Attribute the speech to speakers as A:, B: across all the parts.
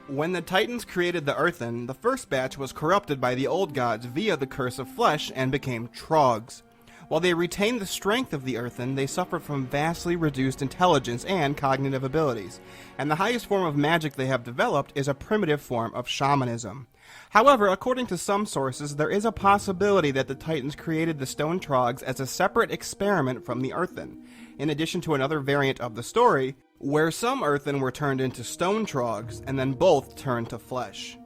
A: When the Titans created the Earthen, the first batch was corrupted by the old gods via the curse of flesh and became Troggs. While they retained the strength of the Earthen, they suffered from vastly reduced intelligence and cognitive abilities, and the highest form of magic they have developed is a primitive form of shamanism. However, according to some sources, there is a possibility that the Titans created the Stone Troggs as a separate experiment from the Earthen, in addition to another variant of the story, where some Earthen were turned into Stone Troggs, and then both turned to flesh.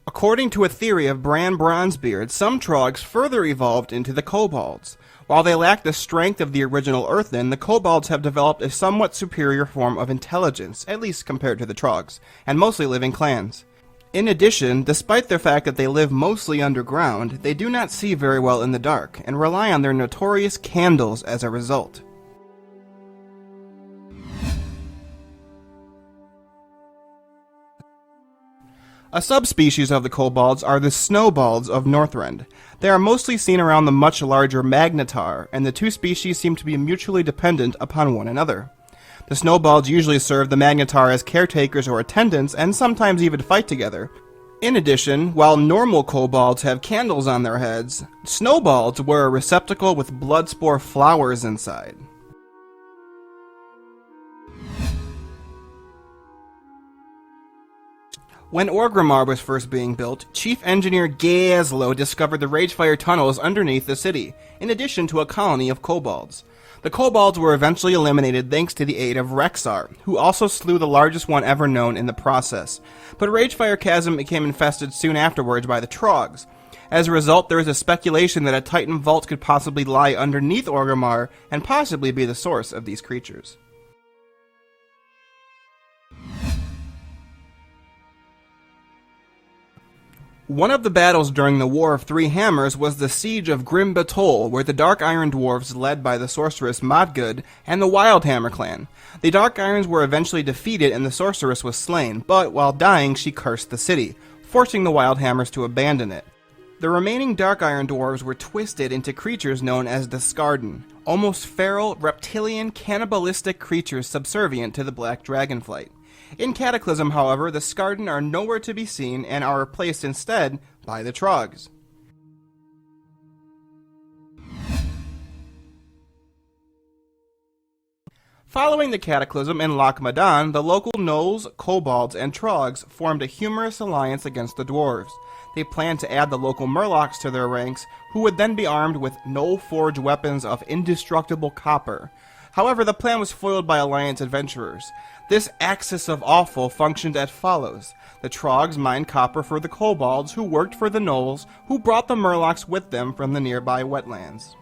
A: According to a theory of Brann Bronzebeard, some Troggs further evolved into the Kobolds. While they lack the strength of the original Earthen, the Kobolds have developed a somewhat superior form of intelligence, at least compared to the Troggs, and mostly live in clans. In addition, despite the fact that they live mostly underground, they do not see very well in the dark, and rely on their notorious candles as a result. A subspecies of the Kobolds are the Snowbalds of Northrend. They are mostly seen around the much larger Magnetar, and the two species seem to be mutually dependent upon one another. The Snowbalds usually serve the Magnetar as caretakers or attendants, and sometimes even fight together. In addition, while normal Kobolds have candles on their heads, Snowbalds wear a receptacle with bloodspore flowers inside. When Orgrimmar was first being built, Chief Engineer Gazlo discovered the Ragefire tunnels underneath the city, in addition to a colony of kobolds. The kobolds were eventually eliminated thanks to the aid of Rexxar, who also slew the largest one ever known in the process. But Ragefire Chasm became infested soon afterwards by the Troggs. As a result, there is a speculation that a Titan vault could possibly lie underneath Orgrimmar and possibly be the source of these creatures. One of the battles during the War of Three Hammers was the Siege of Grim Batol, where the Dark Iron Dwarves, led by the sorceress Modgud, and the Wildhammer clan. The Dark Irons were eventually defeated and the sorceress was slain, but while dying she cursed the city, forcing the Wildhammers to abandon it. The remaining Dark Iron Dwarves were twisted into creatures known as the Skarden, almost feral, reptilian, cannibalistic creatures subservient to the Black Dragonflight. In Cataclysm, however, the Skarden are nowhere to be seen and are replaced instead by the Troggs. Following the Cataclysm in Loch Madan, the local Gnolls, Kobolds, and Troggs formed a humorous alliance against the Dwarves. They planned to add the local Murlocs to their ranks, who would then be armed with Gnoll-forged weapons of indestructible copper. However, the plan was foiled by Alliance adventurers. This axis of awful functioned as follows. The Troggs mined copper for the Kobolds, who worked for the Gnolls, who brought the Murlocs with them from the nearby wetlands.